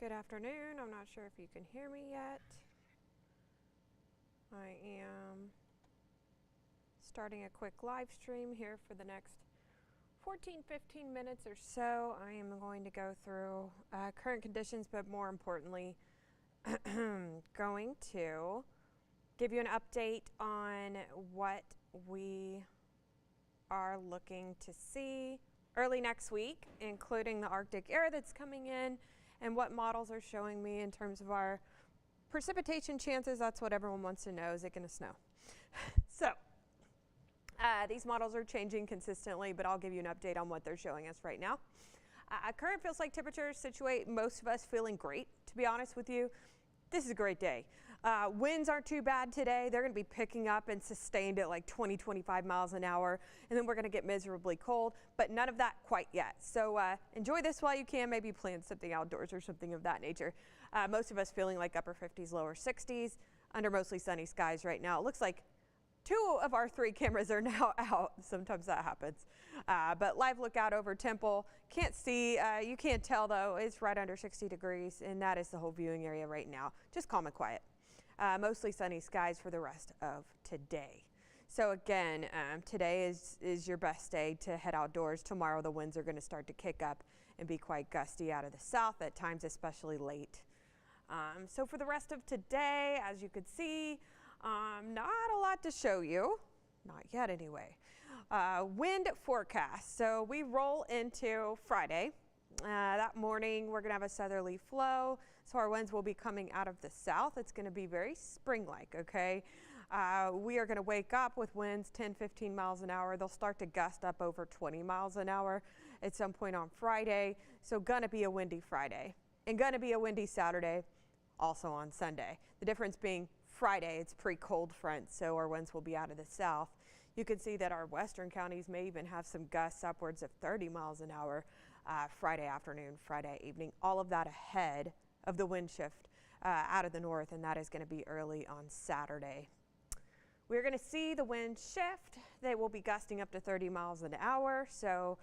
Good afternoon. I'm not sure if you can hear me yet. I am starting a quick live stream here for the next 14-15 minutes or so. I am going to go through current conditions, but more importantly, going to give you an update on what we are looking to see early next week, including the Arctic air that's coming in and what models are showing me in terms of our precipitation chances. That's what everyone wants to know. Is it going to snow? So these models are changing consistently, but I'll give you an update on what they're showing us right now. Current feels like temperatures situate most of us feeling great, to be honest with you. This is a great day. Winds aren't too bad today. They're going to be picking up and sustained at like 20-25 miles an hour. And then we're going to get miserably cold, but none of that quite yet. So enjoy this while you can. Maybe plan something outdoors or something of that nature. Most of us feeling like upper 50s, lower 60s under mostly sunny skies right now. It looks like 2 of our 3 cameras are now out. Sometimes that happens. But live lookout over Temple. Can't see, you can't tell though, it's right under 60 degrees, and that is the whole viewing area right now. Just calm and quiet. Mostly sunny skies for the rest of today. So again, today is your best day to head outdoors. Tomorrow the winds are going to start to kick up and be quite gusty out of the south, at times especially late. So for the rest of today, as you could see, not a lot to show you, not yet anyway. Wind forecast. So we roll into Friday. That morning we're going to have a southerly flow, so our winds will be coming out of the south. It's going to be very spring-like, okay? We are going to wake up with winds 10-15 miles an hour. They'll start to gust up over 20 miles an hour at some point on Friday. So going to be a windy Friday and going to be a windy Saturday also on Sunday. The difference being Friday, it's pre-cold front, so our winds will be out of the south. You can see that our western counties may even have some gusts upwards of 30 miles an hour Friday afternoon, Friday evening, all of that ahead of the wind shift out of the north, and that is going to be early on Saturday. We're going to see the wind shift. They will be gusting up to 30 miles an hour, so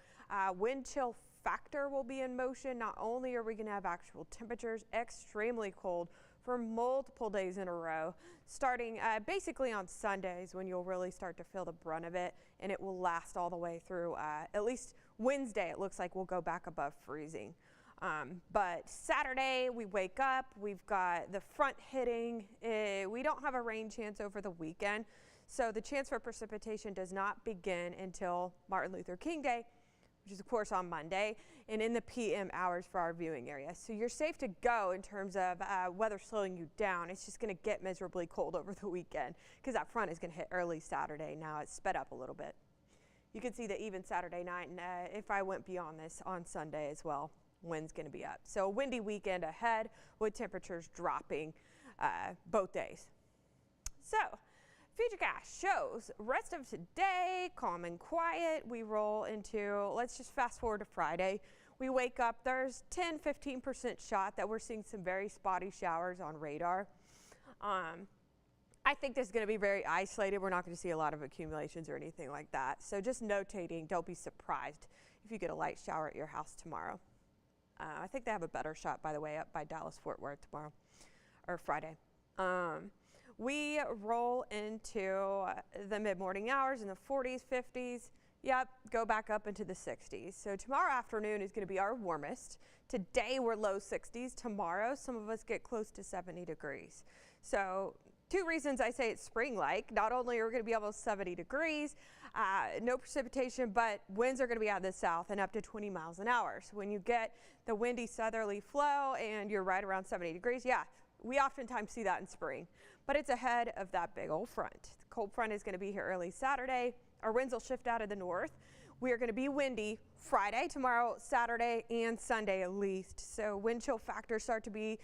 wind chill factor will be in motion. Not only are we going to have actual temperatures extremely cold for multiple days in a row, starting basically on Sundays when you'll really start to feel the brunt of it, and it will last all the way through at least Wednesday. It looks like we'll go back above freezing. But Saturday we wake up, we've got the front hitting. We don't have a rain chance over the weekend, so the chance for precipitation does not begin until Martin Luther King Day, which is of course on Monday, and in the PM hours for our viewing area. So you're safe to go in terms of weather slowing you down. It's just going to get miserably cold over the weekend because that front is going to hit early Saturday. Now it's sped up a little bit. You can see that even Saturday night, and if I went beyond this on Sunday as well, wind's going to be up. So a windy weekend ahead with temperatures dropping both days. So Futurecast shows rest of today, calm and quiet. We roll into, let's just fast forward to Friday. We wake up, there's 10-15% shot that we're seeing some very spotty showers on radar. I think this is going to be very isolated. We're not going to see a lot of accumulations or anything like that. So just notating, don't be surprised if you get a light shower at your house tomorrow. I think they have a better shot, by the way, up by Dallas-Fort Worth tomorrow, or Friday. We roll into the mid-morning hours in the 40s, 50s. Yep, go back up into the 60s. So tomorrow afternoon is going to be our warmest. Today we're low 60s. Tomorrow some of us get close to 70 degrees. So 2 reasons I say it's spring-like. Not only are we going to be almost 70 degrees, no precipitation, but winds are going to be out of the south and up to 20 miles an hour. So when you get the windy southerly flow and you're right around 70 degrees, yeah, we oftentimes see that in spring, but it's ahead of that big old front. The cold front is going to be here early Saturday. Our winds will shift out of the north. We are going to be windy Friday, tomorrow, Saturday, and Sunday at least. So wind chill factors start to be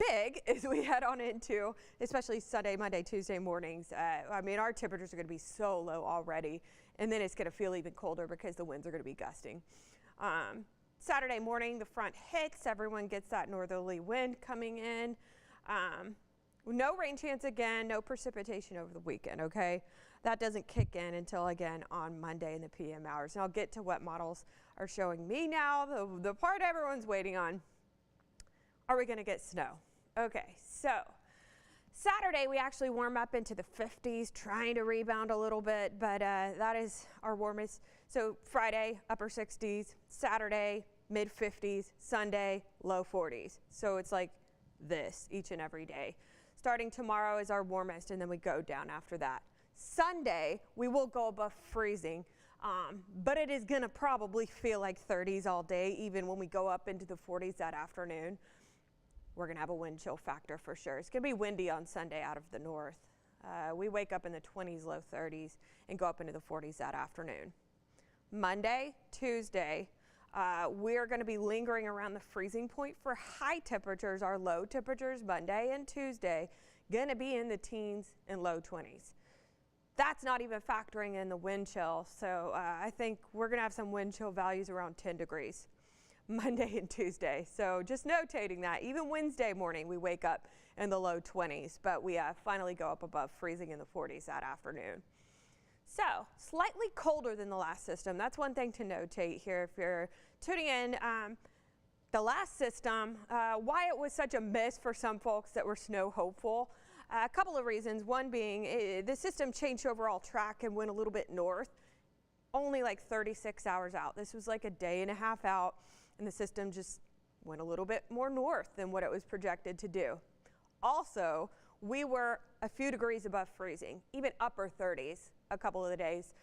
big as we head on into, especially Sunday, Monday, Tuesday mornings. I mean, our temperatures are going to be so low already, and then it's going to feel even colder because the winds are going to be gusting. Saturday morning, the front hits. Everyone gets that northerly wind coming in. No rain chance again, no precipitation over the weekend, okay? That doesn't kick in until, again, on Monday in the PM hours. And I'll get to what models are showing me now, the part everyone's waiting on. are we going to get snow? Okay, so Saturday we actually warm up into the 50s, trying to rebound a little bit, but that is our warmest. So Friday, upper 60s, Saturday, mid 50s, Sunday, low 40s. So it's like this each and every day. Starting tomorrow is our warmest, and then we go down after that. Sunday, we will go above freezing, but it is going to probably feel like 30s all day, even when we go up into the 40s that afternoon. We're going to have a wind chill factor for sure. It's going to be windy on Sunday out of the north. We wake up in the 20s, low 30s, and go up into the 40s that afternoon. Monday, Tuesday, we're going to be lingering around the freezing point for high temperatures. Our low temperatures Monday and Tuesday going to be in the teens and low 20s. That's not even factoring in the wind chill. So I think we're going to have some wind chill values around 10 degrees Monday and Tuesday. So just notating that. Even Wednesday morning we wake up in the low 20s, but we finally go up above freezing in the 40s that afternoon. So slightly colder than the last system. That's one thing to notate here if you're tuning in. The last system, why it was such a miss for some folks that were snow hopeful. A couple of reasons. One being the system changed overall track and went a little bit north, only like 36 hours out. This was like a day and a half out, and the system just went a little bit more north than what it was projected to do. Also, we were a few degrees above freezing, even upper 30s a couple of the days,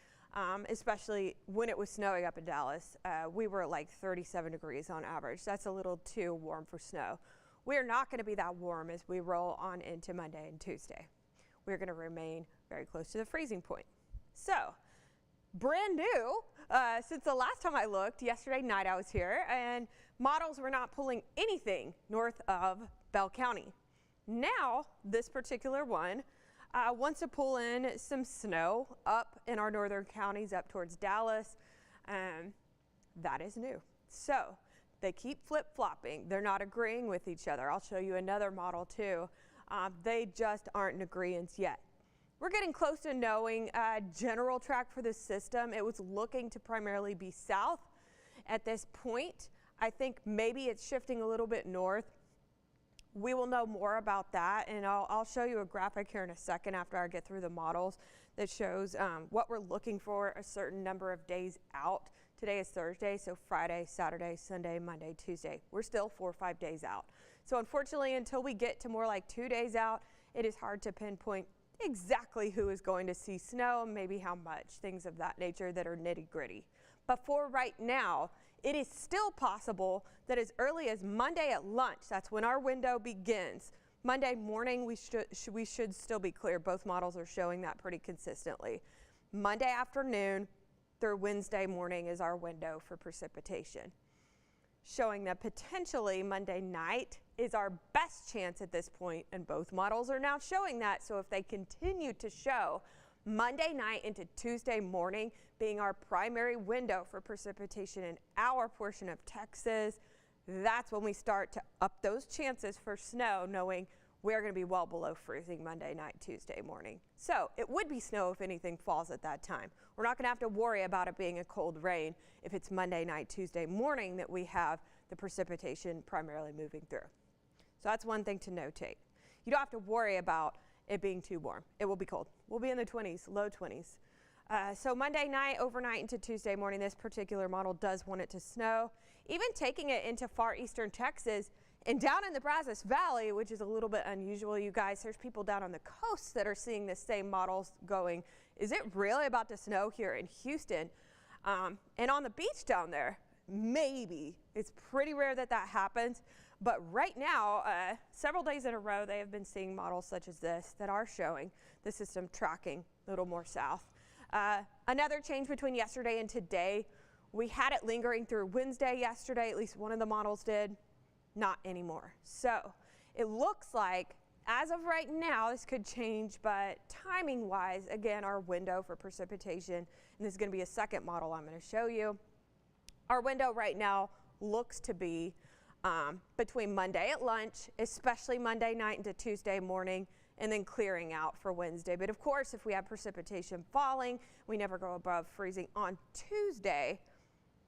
especially when it was snowing up in Dallas. We were at like 37 degrees on average. That's a little too warm for snow. We're not going to be that warm as we roll on into Monday and Tuesday. We're going to remain very close to the freezing point. So, brand new, since the last time I looked, yesterday night I was here, and models were not pulling anything north of Bell County. Now, this particular one wants to pull in some snow up in our northern counties up towards Dallas. That is new. So, they keep flip-flopping. They're not agreeing with each other. I'll show you another model too. They just aren't in agreement yet. We're getting close to knowing general track for this system. It was looking to primarily be south at this point. I think maybe it's shifting a little bit north. We will know more about that, and I'll show you a graphic here in a second after I get through the models that shows what we're looking for a certain number of days out. Today is Thursday, so Friday, Saturday, Sunday, Monday, Tuesday. We're still 4 or 5 days out. So unfortunately, until we get to more like 2 days out, it is hard to pinpoint exactly who is going to see snow, maybe how much, things of that nature that are nitty-gritty. But for right now, it is still possible that as early as Monday at lunch, that's when our window begins. Monday morning, we should still be clear. Both models are showing that pretty consistently. Monday afternoon through Wednesday morning is our window for precipitation, showing that potentially Monday night is our best chance at this point, and both models are now showing that. So if they continue to show Monday night into Tuesday morning being our primary window for precipitation in our portion of Texas, that's when we start to up those chances for snow, knowing we're going to be well below freezing Monday night, Tuesday morning. So it would be snow if anything falls at that time. We're not going to have to worry about it being a cold rain if it's Monday night, Tuesday morning that we have the precipitation primarily moving through. So that's one thing to notate. You don't have to worry about it being too warm. It will be cold. We'll be in the 20s, low 20s. So Monday night, overnight into Tuesday morning, this particular model does want it to snow. Even taking it into far eastern Texas and down in the Brazos Valley, which is a little bit unusual, you guys, there's people down on the coast that are seeing the same models going, is it really about to snow here in Houston? And on the beach down there, maybe. It's pretty rare that that happens. But right now, several days in a row, they have been seeing models such as this that are showing the system tracking a little more south. Another change between yesterday and today, we had it lingering through Wednesday yesterday, at least one of the models did, not anymore. So it looks like, as of right now, this could change, but timing-wise, again, our window for precipitation, and this is going to be a second model I'm going to show you, our window right now looks to be between Monday at lunch, especially Monday night into Tuesday morning, and then clearing out for Wednesday. But of course, if we have precipitation falling, we never go above freezing on Tuesday.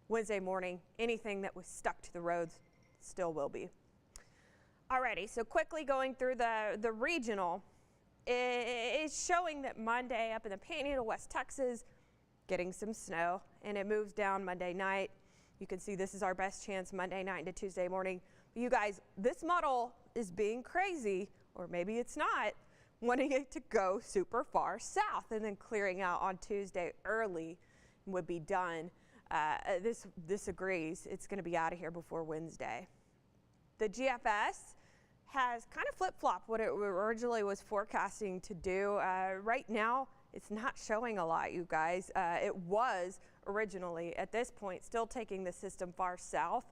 Wednesday morning, anything that was stuck to the roads still will be. Alrighty, so quickly going through the regional, it's showing that Monday up in the Panhandle, West Texas, getting some snow, and it moves down Monday night. You can see this is our best chance Monday night into Tuesday morning. You guys, this model is being crazy, or maybe it's not, wanting it to go super far south and then clearing out on Tuesday early would be done. This agrees. It's going to be out of here before Wednesday. The GFS has kind of flip-flopped what it originally was forecasting to do. Right now, it's not showing a lot, you guys. It was originally, at this point, still taking the system far south,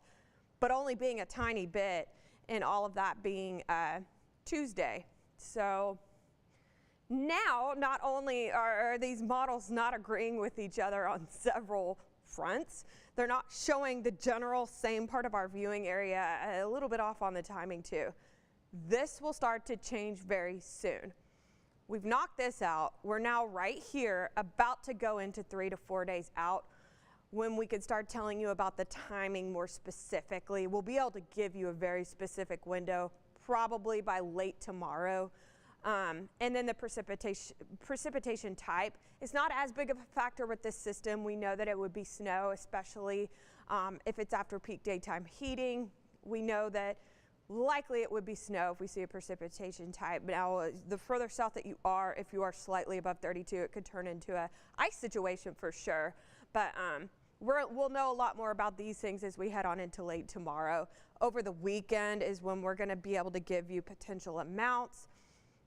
but only being a tiny bit, and all of that being Tuesday. So now, not only are these models not agreeing with each other on several fronts, they're not showing the general same part of our viewing area, a little bit off on the timing too. This will start to change very soon. We've knocked this out. We're now right here, about to go into 3 to 4 days out, when we can start telling you about the timing more specifically. We'll be able to give you a very specific window, probably by late tomorrow. And then the precipitation type is not as big of a factor with this system. We know that it would be snow, especially if it's after peak daytime heating. We know that likely it would be snow if we see a precipitation type. Now, the further south that you are, if you are slightly above 32, it could turn into a ice situation for sure. But we'll know a lot more about these things as we head on into late tomorrow. Over the weekend is when we're going to be able to give you potential amounts,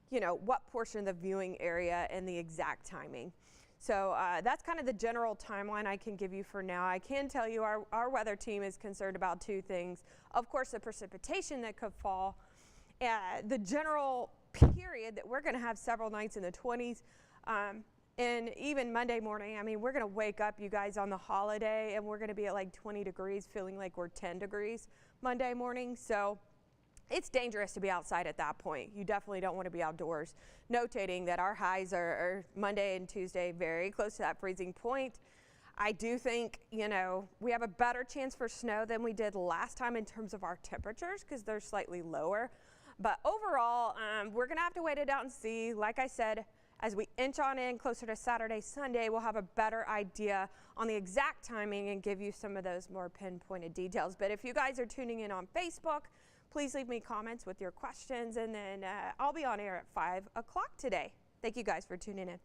you know, what portion of the viewing area and the exact timing. So that's kind of the general timeline I can give you for now. I can tell you our weather team is concerned about two things. Of course, the precipitation that could fall, the general period that we're going to have several nights in the 20s, and even Monday morning. I mean, we're going to wake up, you guys, on the holiday, and we're going to be at like 20 degrees, feeling like we're 10 degrees Monday morning. So it's dangerous to be outside at that point. You definitely don't want to be outdoors. Notating that our highs are Monday and Tuesday very close to that freezing point. I do think, you know, we have a better chance for snow than we did last time in terms of our temperatures because they're slightly lower. But overall, we're going to have to wait it out and see. Like I said, as we inch on in closer to Saturday, Sunday, we'll have a better idea on the exact timing and give you some of those more pinpointed details. But if you guys are tuning in on Facebook, please leave me comments with your questions, and then I'll be on air at 5 o'clock today. Thank you guys for tuning in.